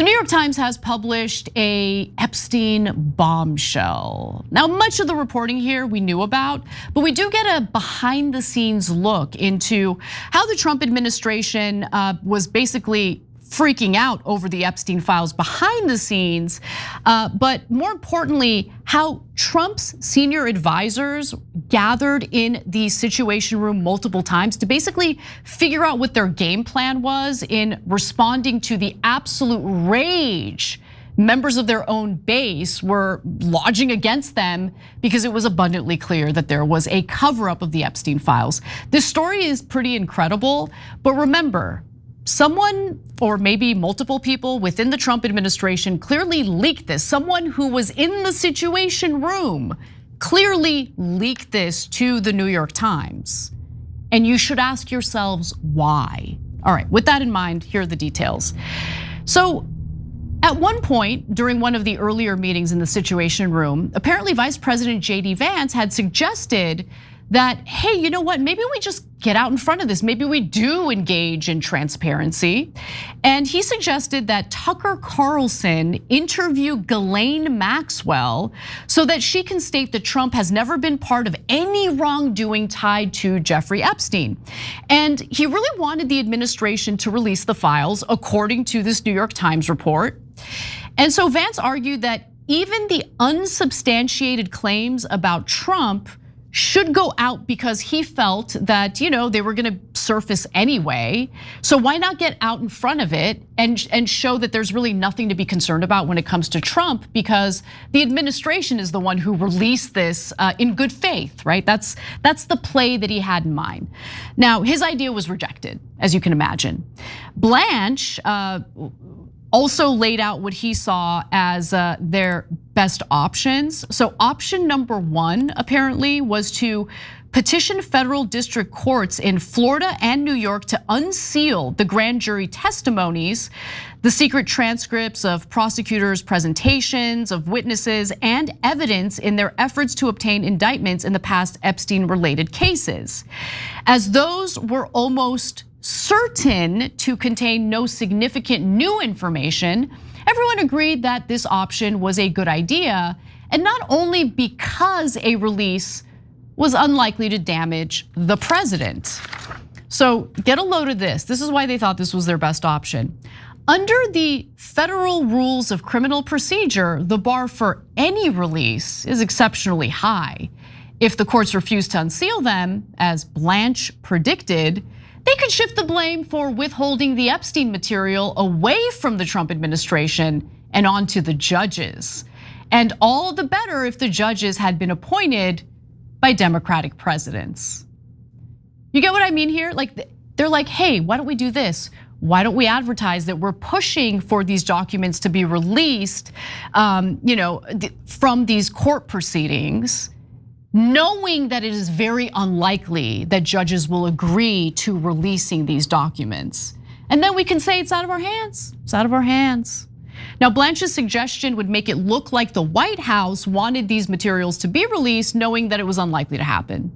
The New York Times has published a Epstein bombshell. Now, much of the reporting here we knew about, but we do get a behind the scenes look into how the Trump administration was basically freaking out over the Epstein files behind the scenes, but more importantly, how Trump's senior advisors gathered in the Situation Room multiple times to basically figure out what their game plan was in responding to the absolute rage members of their own base were lodging against them because it was abundantly clear that there was a cover-up of the Epstein files. This story is pretty incredible, but remember, someone or maybe multiple people within the Trump administration clearly leaked this. Someone who was in the Situation Room clearly leaked this to the New York Times. And you should ask yourselves why. All right, with that in mind, here are the details. So at one point during one of the earlier meetings in the Situation Room, apparently Vice President JD Vance had suggested that, hey, you know what, maybe we just get out in front of this. Maybe we do engage in transparency. And he suggested that Tucker Carlson interview Ghislaine Maxwell so that she can state that Trump has never been part of any wrongdoing tied to Jeffrey Epstein. And he really wanted the administration to release the files, according to this New York Times report. And so Vance argued that even the unsubstantiated claims about Trump should go out because he felt that they were gonna surface anyway. So why not get out in front of it and show that there's really nothing to be concerned about when it comes to Trump, because the administration is the one who released this in good faith, right? That's the play that he had in mind. Now, his idea was rejected, as you can imagine. Blanche also laid out what he saw as their best options. So option number one, apparently, was to petition federal district courts in Florida and New York to unseal the grand jury testimonies, the secret transcripts of prosecutors' presentations of witnesses and evidence in their efforts to obtain indictments in the past Epstein-related cases. As those were almost certain to contain no significant new information, everyone agreed that this option was a good idea, and not only because a release was unlikely to damage the president. So get a load of this. This is why they thought this was their best option. Under the federal rules of criminal procedure, the bar for any release is exceptionally high. If the courts refuse to unseal them, as Blanche predicted, they could shift the blame for withholding the Epstein material away from the Trump administration and onto the judges. And all the better if the judges had been appointed by Democratic presidents. You get what I mean here? Like, they're like, hey, why don't we do this? Why don't we advertise that we're pushing for these documents to be released, from these court proceedings, knowing that it is very unlikely that judges will agree to releasing these documents. And then we can say it's out of our hands, it's out of our hands. Now, Blanche's suggestion would make it look like the White House wanted these materials to be released, knowing that it was unlikely to happen.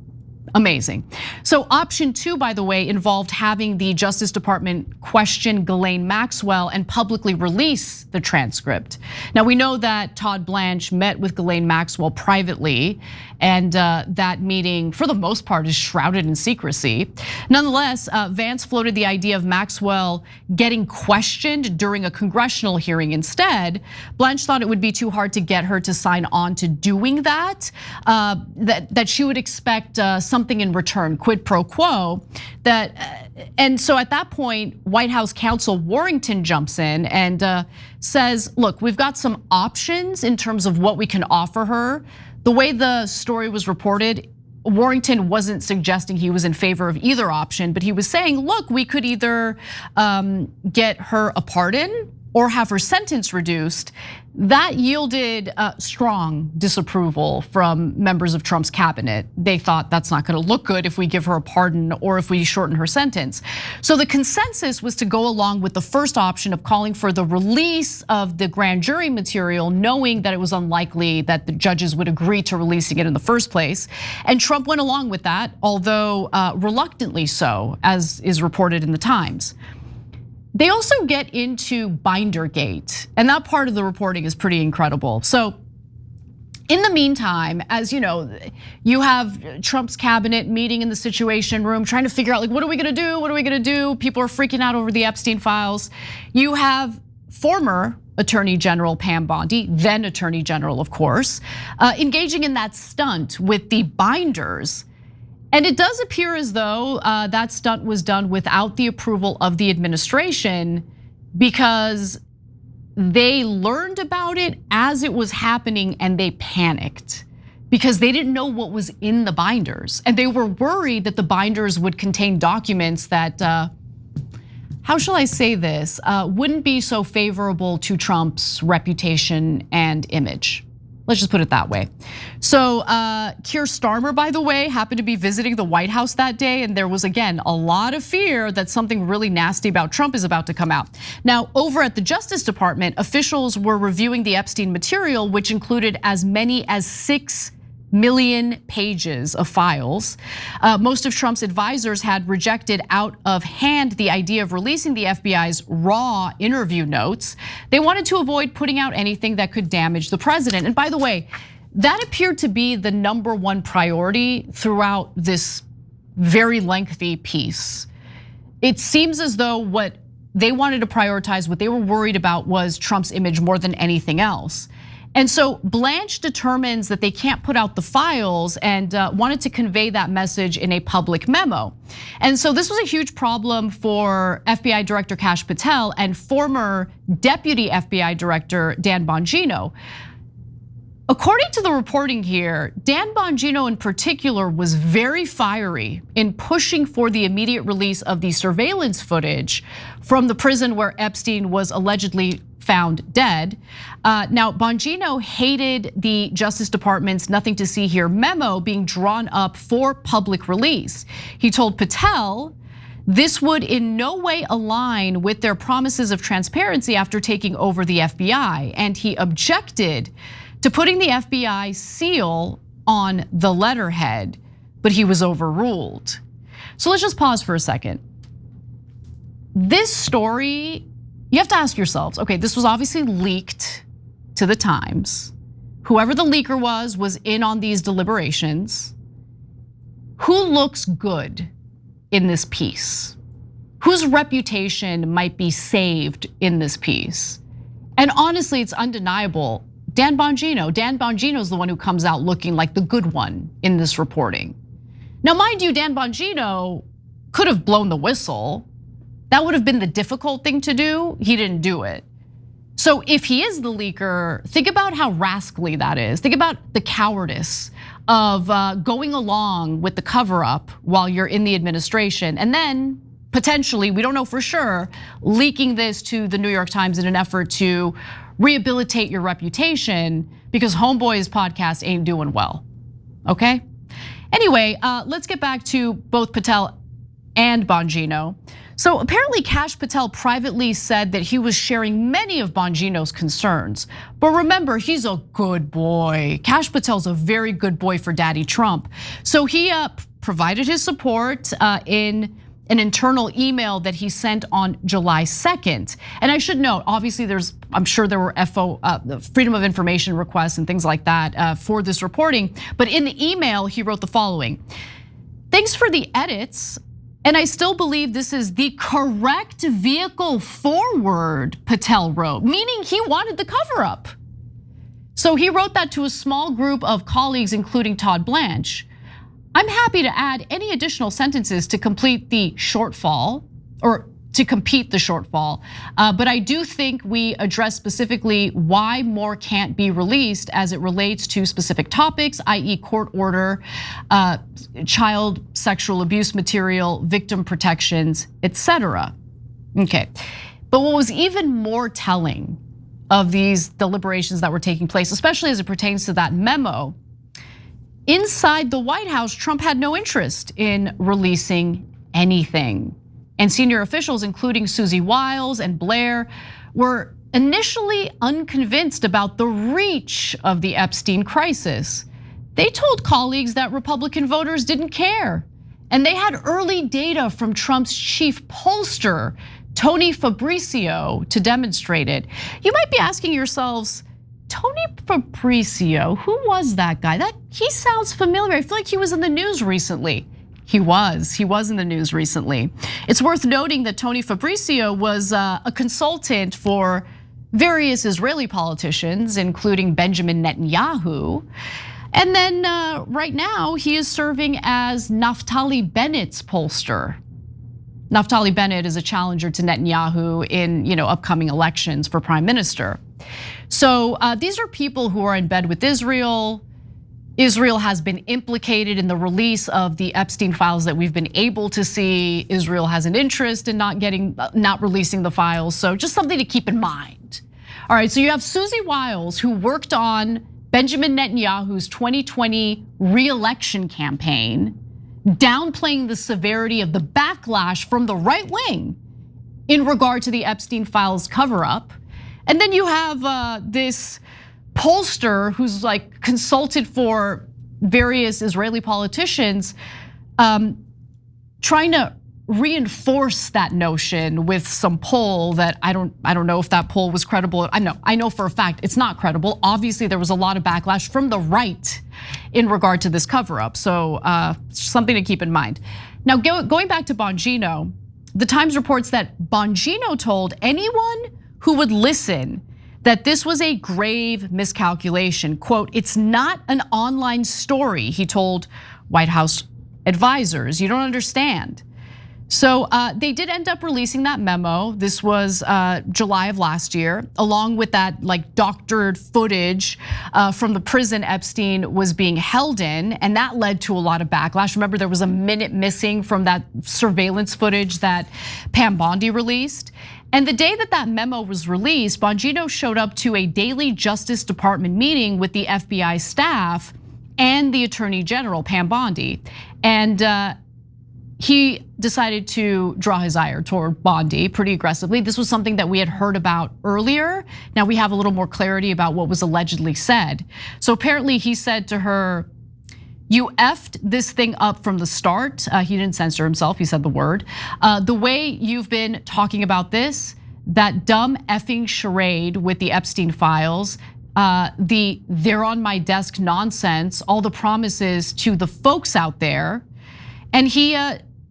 Amazing. So option two, by the way, involved having the Justice Department question Ghislaine Maxwell and publicly release the transcript. Now, we know that Todd Blanche met with Ghislaine Maxwell privately, and that meeting, for the most part, is shrouded in secrecy. Nonetheless, Vance floated the idea of Maxwell getting questioned during a congressional hearing instead. Blanche thought it would be too hard to get her to sign on to doing that, that she would expect something in return, quid pro quo. And so at that point, White House counsel Warrington jumps in and says, look, we've got some options in terms of what we can offer her. The way the story was reported, Warrington wasn't suggesting he was in favor of either option, but he was saying, look, we could either get her a pardon or have her sentence reduced. That yielded strong disapproval from members of Trump's cabinet. They thought that's not gonna look good if we give her a pardon or if we shorten her sentence. So the consensus was to go along with the first option of calling for the release of the grand jury material, knowing that it was unlikely that the judges would agree to releasing it in the first place. And Trump went along with that, although reluctantly so, as is reported in the Times. They also get into Bindergate, and that part of the reporting is pretty incredible. So in the meantime, as you know, you have Trump's cabinet meeting in the Situation Room, trying to figure out, like, what are we gonna do? What are we gonna do? People are freaking out over the Epstein files. You have former Attorney General Pam Bondi, then Attorney General, of course, engaging in that stunt with the binders. And it does appear as though that stunt was done without the approval of the administration, because they learned about it as it was happening and they panicked because they didn't know what was in the binders. And they were worried that the binders would contain documents that, how shall I say this, wouldn't be so favorable to Trump's reputation and image. Let's just put it that way. So Keir Starmer, by the way, happened to be visiting the White House that day, and there was, again, a lot of fear that something really nasty about Trump is about to come out. Now, over at the Justice Department, officials were reviewing the Epstein material, which included as many as 6 million pages of files. Most of Trump's advisors had rejected out of hand the idea of releasing the FBI's raw interview notes. They wanted to avoid putting out anything that could damage the president. And by the way, that appeared to be the #1 priority throughout this very lengthy piece. It seems as though what they wanted to prioritize, what they were worried about, was Trump's image more than anything else. And so Blanche determines that they can't put out the files and wanted to convey that message in a public memo. And so this was a huge problem for FBI Director Kash Patel and former Deputy FBI Director Dan Bongino. According to the reporting here, Dan Bongino in particular was very fiery in pushing for the immediate release of the surveillance footage from the prison where Epstein was allegedly found dead. Now, Bongino hated the Justice Department's Nothing to See Here memo being drawn up for public release. He told Patel this would in no way align with their promises of transparency after taking over the FBI, and he objected to putting the FBI seal on the letterhead, but he was overruled. So let's just pause for a second. This story, you have to ask yourselves, okay, this was obviously leaked to the Times. Whoever the leaker was in on these deliberations. Who looks good in this piece? Whose reputation might be saved in this piece? And honestly, it's undeniable. Dan Bongino is the one who comes out looking like the good one in this reporting. Now, mind you, Dan Bongino could have blown the whistle. That would have been the difficult thing to do. He didn't do it. So if he is the leaker, think about how rascally that is. Think about the cowardice of going along with the cover up while you're in the administration, and then potentially, we don't know for sure, leaking this to the New York Times in an effort to rehabilitate your reputation because Homeboy's podcast ain't doing well, okay? Anyway, let's get back to both Patel and Bongino. So apparently Kash Patel privately said that he was sharing many of Bongino's concerns. But remember, he's a good boy. Kash Patel's a very good boy for Daddy Trump. So he provided his support in an internal email that he sent on July 2nd. And I should note, obviously I'm sure there were Freedom of Information requests and things like that for this reporting. But in the email, he wrote the following: "Thanks for the edits. And I still believe this is the correct vehicle forward," Patel wrote, meaning he wanted the cover up. So he wrote that to a small group of colleagues, including Todd Blanche. "I'm happy to add any additional sentences to complete the shortfall, or to compete the shortfall. But I do think we address specifically why more can't be released as it relates to specific topics, i.e. court order, child sexual abuse material, victim protections, etc." Okay, but what was even more telling of these deliberations that were taking place, especially as it pertains to that memo, inside the White House, Trump had no interest in releasing anything. And senior officials, including Susie Wiles and Blair, were initially unconvinced about the reach of the Epstein crisis. They told colleagues that Republican voters didn't care. And they had early data from Trump's chief pollster Tony Fabricio to demonstrate it. You might be asking yourselves, Tony Fabricio, who was that guy? He sounds familiar. I feel like he was in the news recently. He was in the news recently. It's worth noting that Tony Fabricio was a consultant for various Israeli politicians, including Benjamin Netanyahu. And then right now, he is serving as Naftali Bennett's pollster. Naftali Bennett is a challenger to Netanyahu in upcoming elections for prime minister. So these are people who are in bed with Israel. Israel has been implicated in the release of the Epstein files that we've been able to see. Israel has an interest in not releasing the files. So just something to keep in mind. All right, so you have Susie Wiles, who worked on Benjamin Netanyahu's 2020 re-election campaign, downplaying the severity of the backlash from the right wing in regard to the Epstein files cover-up. And then you have this pollster who's like consulted for various Israeli politicians, trying to reinforce that notion with some poll that I don't know if that poll was credible. I know for a fact it's not credible. Obviously, there was a lot of backlash from the right in regard to this cover-up. So something to keep in mind. Now, going back to Bongino, the Times reports that Bongino told anyone who would listen that this was a grave miscalculation. Quote, "It's not an online story," he told White House advisors. "You don't understand." So they did end up releasing that memo. This was July of last year, along with that doctored footage from the prison Epstein was being held in, and that led to a lot of backlash. Remember, there was a minute missing from that surveillance footage that Pam Bondi released. And the day that memo was released, Bongino showed up to a daily Justice Department meeting with the FBI staff and the Attorney General, Pam Bondi. And he decided to draw his ire toward Bondi pretty aggressively. This was something that we had heard about earlier. Now we have a little more clarity about what was allegedly said. So apparently he said to her, "You effed this thing up from the start." He didn't censor himself, he said the word. "The way you've been talking about this, that dumb effing charade with the Epstein files, the they're on my desk nonsense, all the promises to the folks out there." And he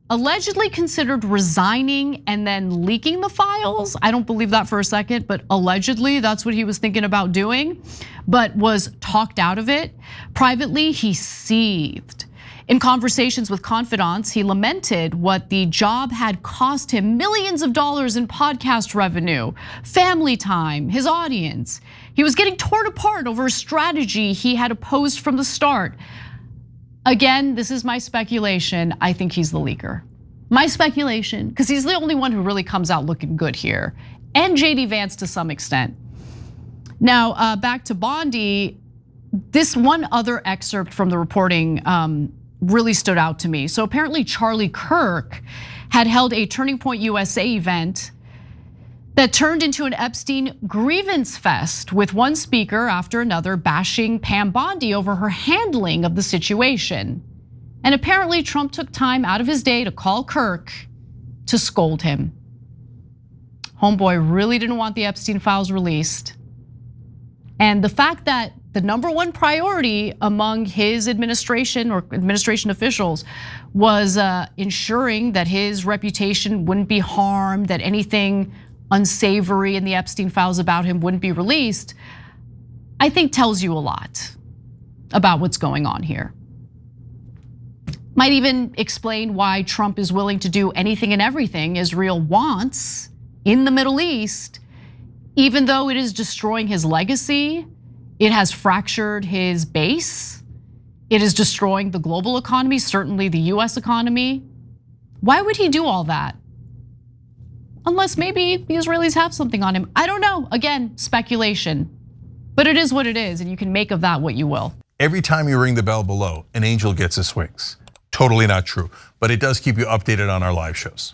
allegedly considered resigning and then leaking the files. I don't believe that for a second, but allegedly that's what he was thinking about doing, but was talked out of it. Privately, he seethed. In conversations with confidants, he lamented what the job had cost him millions of dollars in podcast revenue, family time, his audience. He was getting torn apart over a strategy he had opposed from the start. Again, this is my speculation. I think he's the leaker. My speculation, because he's the only one who really comes out looking good here, and JD Vance to some extent. Now, back to Bondi, this one other excerpt from the reporting really stood out to me. So apparently Charlie Kirk had held a Turning Point USA event that turned into an Epstein grievance fest, with one speaker after another bashing Pam Bondi over her handling of the situation. And apparently Trump took time out of his day to call Kirk to scold him. Homeboy really didn't want the Epstein files released. And the fact that the number one priority among his administration or administration officials was ensuring that his reputation wouldn't be harmed, that anything unsavory in the Epstein files about him wouldn't be released, I think tells you a lot about what's going on here. Might even explain why Trump is willing to do anything and everything Israel wants in the Middle East, even though it is destroying his legacy, it has fractured his base, it is destroying the global economy, certainly the US economy. Why would he do all that? Unless maybe the Israelis have something on him. I don't know, again, speculation. But it is what it is, and you can make of that what you will. Every time you ring the bell below, an angel gets his wings. Totally not true, but it does keep you updated on our live shows.